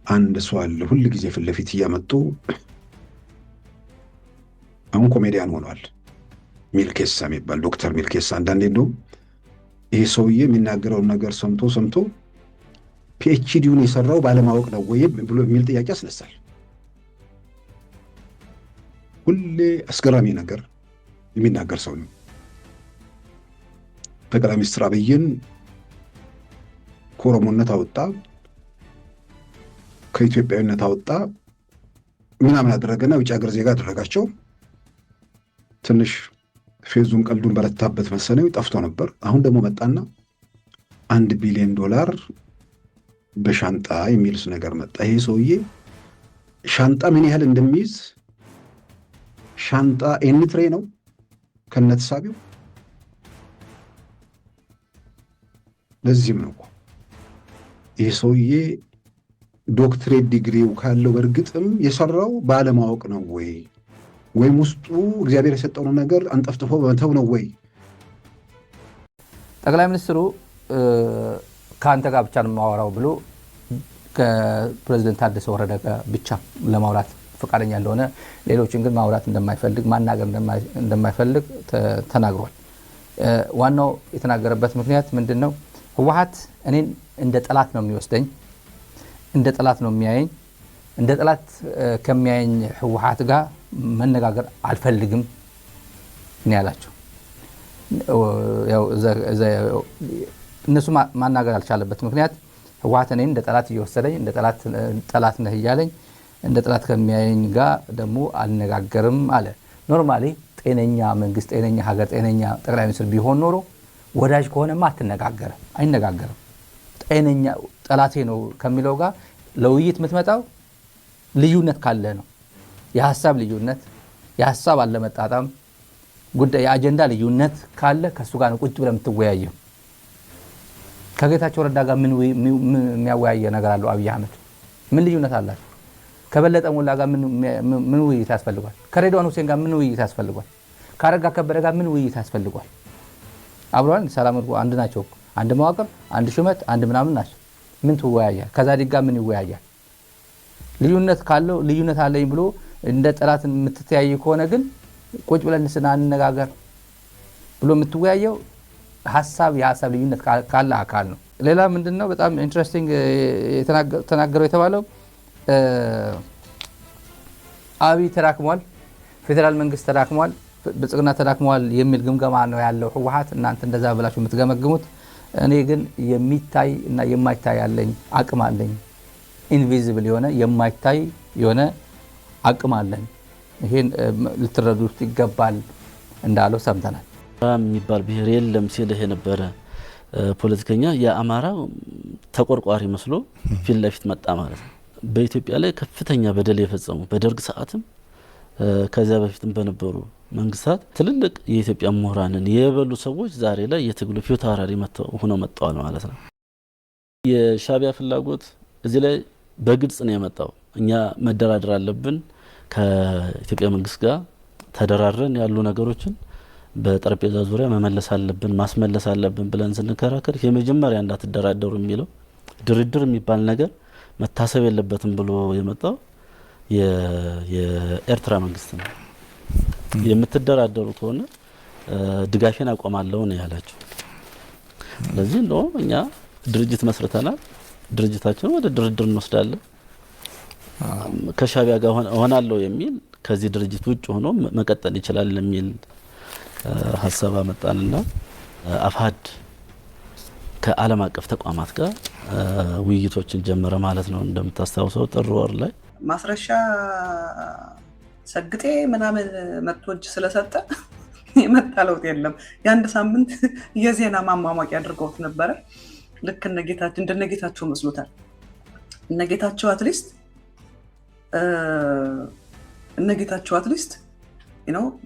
አንድ ሰው አለ ሁሉ ጊዜ ፊት ለፊት እያመጡ አሁን ኮሜዲያን ሆኗል። ሚልኬሳ የሚባል ዶክተር ሚልኬሳ አንዳንዴ እንደው ይሄ ሰውዬ የሚናገረውን ነገር ሰምቶ ፒኤችዲውን የሰራው ባለማወቅ ነው ወይ ብሎ የሚል ጥያቄ ያስነሳል። ሁሌ አስገራሚ ነገር የሚናገር ሰው ነው። ጠቅላይ ሚኒስትር አብይን ከኦሮሞነት አወጣ፣ ከኢትዮጵያዊነት አወጣ፣ ምናምን አደረገና ውጭ ሀገር ዜጋ አደረጋቸው። ትንሽ ፌዙን ቀልዱን በረታበት መሰለኝ፣ ጠፍቶ ነበር። አሁን ደግሞ መጣና $1 ቢሊዮን በሻንጣ የሚልስ ነገር መጣ። ይሄ ሰውዬ ሻንጣ ምን ያህል እንደሚይዝ ሻንጣ ኤንትሬ ነው ከነተሳቢው። ለዚህም ነው ይሄ ሰውዬ ዶክትሬት ዲግሪው ካለው በእርግጥም የሰራው ባለማወቅ ነው ወይም ውስጡ እግዚአብሔር የሰጠውን ነገር አንጠፍጥፎ በመተው ነው ወይ? ጠቅላይ ሚኒስትሩ ከአንተ ጋር ብቻ ነው የማወራው ብሎ ከፕሬዝዳንት ታደሰ ወረደ ጋር ብቻ ለማውራት ፈቃደኛ እንደሆነ፣ ሌሎችን ግን ማውራት እንደማይፈልግ ማናገር እንደማይፈልግ ተናግሯል። ዋናው የተናገረበት ምክንያት ምንድነው? ህወሓት እኔን እንደ ጠላት ነው የሚወስደኝ፣ እንደ ጠላት ነው የሚያየኝ። እንደ ጠላት ከሚያየኝ ህወሓት ጋር መነጋገር አልፈልግም ነው ያላቸው። እነሱ ማናገር አልቻለበት ምክንያት ህወሓት እኔን እንደ ጠላት እየወሰደኝ፣ እንደ ጠላት ነህ እያለኝ፣ እንደ ጠላት ከሚያየኝ ጋር ደግሞ አልነጋገርም አለ። ኖርማሊ ጤነኛ መንግስት፣ ጤነኛ ሀገር፣ ጤነኛ ጠቅላይ ሚኒስትር ቢሆን ኖሮ ወዳጅ ከሆነማ አይነጋገርም። ጤነኛ ጠላቴ ነው ከሚለው ጋር ለውይይት የምትመጣው ልዩነት ካለ ነው። የሀሳብ ልዩነት፣ የሀሳብ አለመጣጣም ጉዳይ፣ የአጀንዳ ልዩነት ካለ ከሱ ጋር ነው ቁጭ ብለህ የምትወያየው። ከጌታቸው ረዳ ጋር ምን የሚያወያየ ነገር አለው? አብይ አህመድ ምን ልዩነት አላቸው? ከበለጠ ሞላ ጋር ምን ውይይት ያስፈልጓል? ከሬድዋን ሁሴን ጋር ምን ውይይት ያስፈልጓል? ከአረጋ ከበደ ጋር ምን ውይይት ያስፈልጓል? አብረዋል። ሰላም አንድ ናቸው። አንድ መዋቅር፣ አንድ ሹመት፣ አንድ ምናምን ናቸው። ምን ትወያያል? ከዛዲግ ጋር ምን ይወያያል? ልዩነት ካለው ልዩነት አለኝ ብሎ እንደ ጠላት የምትተያይ ከሆነ ግን ቁጭ ብለን እንነጋገር ብሎ የምትወያየው የሀሳብ ልዩነት ካለ አካል ነው። ሌላ ምንድነው በጣም ኢንትረስቲንግ ተናገረው የተባለው አብይ ተዳክሟል፣ ፌዴራል መንግስት ተዳክሟል፣ ብልጽግና ተዳክሟል የሚል ግምገማ ነው ያለው ህወሓት። እናንተ እንደዛ ብላችሁ የምትገመግሙት፣ እኔ ግን የሚታይ እና የማይታይ ያለኝ አቅም አለኝ። ኢንቪዚብል የሆነ የማይታይ የሆነ አቅም አለኝ። ይሄን ልትረዱት ይገባል እንዳለው ሰምተናል። የሚባል ብሔር የለም ሲልህ የነበረ ፖለቲከኛ የአማራ ተቆርቋሪ መስሎ ፊት ለፊት መጣ ማለት ነው። በኢትዮጵያ ላይ ከፍተኛ በደል የፈጸሙ በደርግ ሰዓትም ከዚያ በፊትም በነበሩ መንግስታት ትልልቅ የኢትዮጵያ ምሁራንን የበሉ ሰዎች ዛሬ ላይ የትግሉ ፊታውራሪ ሆነው መጥተዋል ማለት ነው። የሻዕቢያ ፍላጎት እዚህ ላይ በግልጽ ነው የመጣው። እኛ መደራደር አለብን፣ ከኢትዮጵያ መንግስት ጋር ተደራድረን ያሉ ነገሮችን በጠረጴዛ ዙሪያ መመለስ አለብን፣ ማስመለስ አለብን ብለን ስንከራከር የመጀመሪያ እንዳትደራደሩ የሚለው ድርድር የሚባል ነገር መታሰብ የለበትም ብሎ የመጣው የኤርትራ መንግስት ነው። የምትደራደሩ ከሆነ ድጋፌን አቆማለሁ ነው ያላቸው። ስለዚህ ነው እኛ ድርጅት መስርተናል፣ ድርጅታችን ወደ ድርድር እንወስዳለን፣ ከሻዕቢያ ጋር ሆናለሁ የሚል ከዚህ ድርጅት ውጭ ሆኖ መቀጠል ይችላል የሚል ሀሳብ አመጣንና አፋድ ከዓለም አቀፍ ተቋማት ጋር ውይይቶችን ጀመረ ማለት ነው። እንደምታስታውሰው ጥር ወር ላይ ማስረሻ ሰግጤ ምናምን መጥቶጅ ስለሰጠ የመጣ ለውጥ የለም። የአንድ ሳምንት የዜና ማሟሟቂያ አድርገውት ነበረ። ልክ እንደነጌታቸው መስሎታል። እነጌታቸው አትሊስት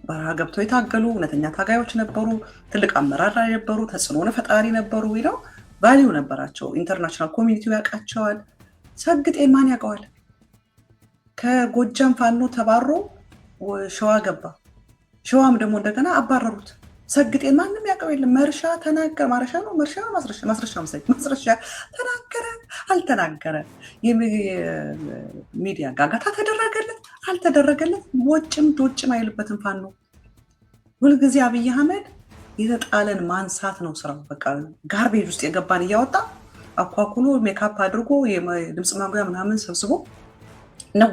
በረሃ ገብተው የታገሉ እውነተኛ ታጋዮች ነበሩ። ትልቅ አመራር ላይ ነበሩ። ተጽዕኖ ፈጣሪ ነበሩ። ቫሊዩ ነበራቸው። ኢንተርናሽናል ኮሚኒቲው ያውቃቸዋል። ሰግጤ ማን ያውቀዋል? ከጎጃም ፋኖ ተባሮ ሸዋ ገባ። ሸዋም ደግሞ እንደገና አባረሩት። ሰግጤ ማንም ያውቀው የለም። መርሻ ተናገረ። ማረሻ ነው መርሻ ነው ማስረሻ ተናገረ አልተናገረ፣ የሚዲያ ጋጋታ ተደረገለት አልተደረገለት፣ ወጭም ዶጭም አይልበትም። ፋኖ ሁልጊዜ አብይ አህመድ የተጣለን ማንሳት ነው ስራው። በቃ ጋርቤጅ ውስጥ የገባን እያወጣ አኳኩሎ ሜካፕ አድርጎ ድምፅ ማጉያ ምናምን ሰብስቦ ነው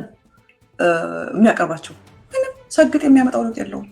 የሚያቀርባቸው። ምንም ሰግጥ የሚያመጣው ለውጥ የለውም።